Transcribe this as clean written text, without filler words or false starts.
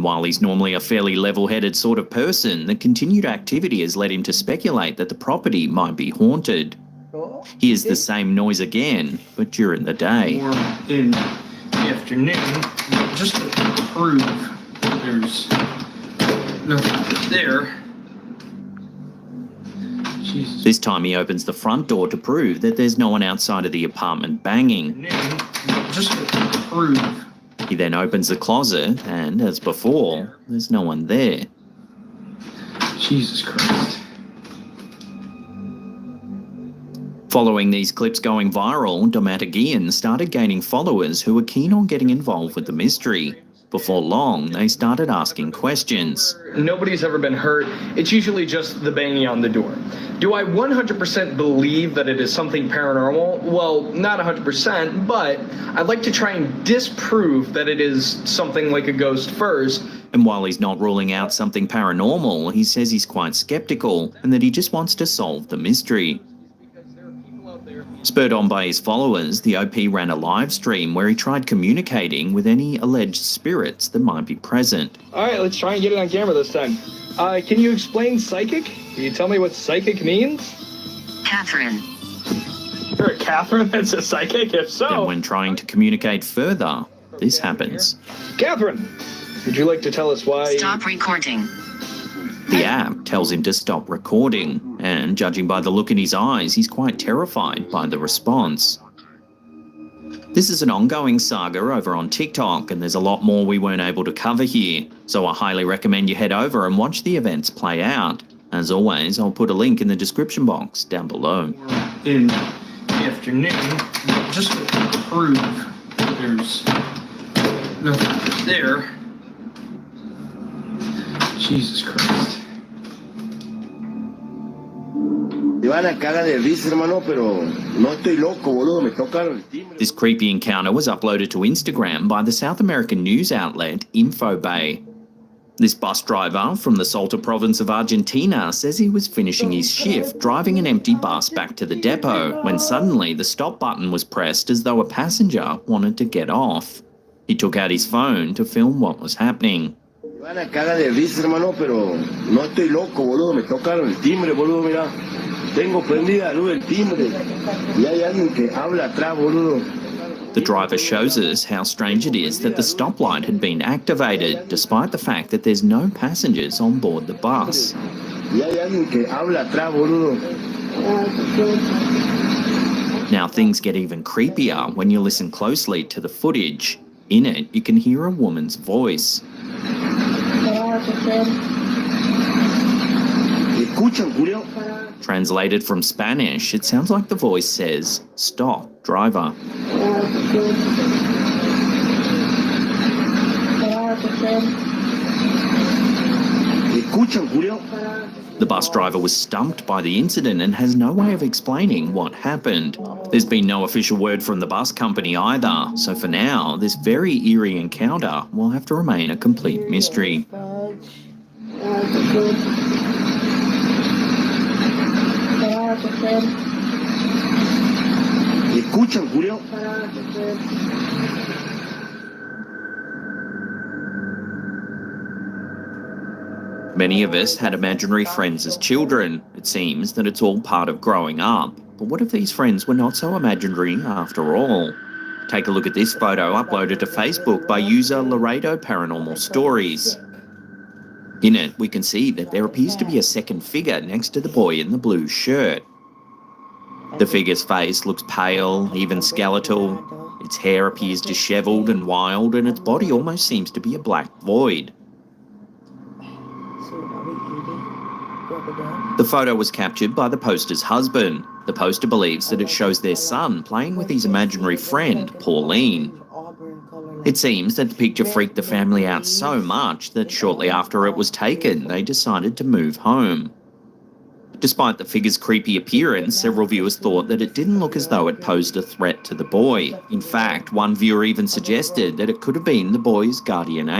while he's normally a fairly level-headed sort of person, the continued activity has led him to speculate that the property might be haunted. Here's the same noise again, but during the day. Or in the afternoon, just to prove that there's nothing there. Jesus. This time he opens the front door to prove that there's no one outside of the apartment banging. Just to prove. He then opens the closet and, as before, there's no one there. Jesus Christ. Following these clips going viral, Domatagian started gaining followers who were keen on getting involved with the mystery. Before long, they started asking questions. Nobody's ever been hurt. It's usually just the banging on the door. Do I 100% believe that it is something paranormal? Well, not 100%, but I'd like to try and disprove that it is something like a ghost first. And while he's not ruling out something paranormal, he says he's quite skeptical and that he just wants to solve the mystery. Spurred on by his followers, the OP ran a live stream where he tried communicating with any alleged spirits that might be present. All right, let's try and get it on camera this time. Can you explain psychic? Can you tell me what psychic means? Catherine. You're a Catherine that's a psychic? If so... And when trying to communicate further, this happens. Catherine, would you like to tell us why... Stop recording. The app tells him to stop recording, and judging by the look in his eyes, he's quite terrified by the response. This is an ongoing saga over on TikTok, and there's a lot more we weren't able to cover here, so I highly recommend you head over and watch the events play out. As always, I'll put a link in the description box down below. In the afternoon, just to prove that there's nothing there. Jesus Christ. This creepy encounter was uploaded to Instagram by the South American news outlet Infobay. This bus driver from the Salta province of Argentina says he was finishing his shift driving an empty bus back to the depot when suddenly the stop button was pressed as though a passenger wanted to get off. He took out his phone to film what was happening. The driver shows us how strange it is that the stoplight had been activated, despite the fact that there's no passengers on board the bus. Now things get even creepier when you listen closely to the footage. In it, you can hear a woman's voice. Translated from Spanish, it sounds like the voice says, "Stop, driver." The bus driver was stumped by the incident and has no way of explaining what happened. There's been no official word from the bus company either, so for now, this very eerie encounter will have to remain a complete mystery. Many of us had imaginary friends as children. It seems that it's all part of growing up. But what if these friends were not so imaginary after all? Take a look at this photo uploaded to Facebook by user Laredo Paranormal Stories. In it, we can see that there appears to be a second figure next to the boy in the blue shirt. The figure's face looks pale, even skeletal. Its hair appears disheveled and wild, and its body almost seems to be a black void. The photo was captured by the poster's husband. The poster believes that it shows their son playing with his imaginary friend, Pauline. It seems that the picture freaked the family out so much that shortly after it was taken, they decided to move home. Despite the figure's creepy appearance, several viewers thought that it didn't look as though it posed a threat to the boy. In fact, one viewer even suggested that it could have been the boy's guardian angel.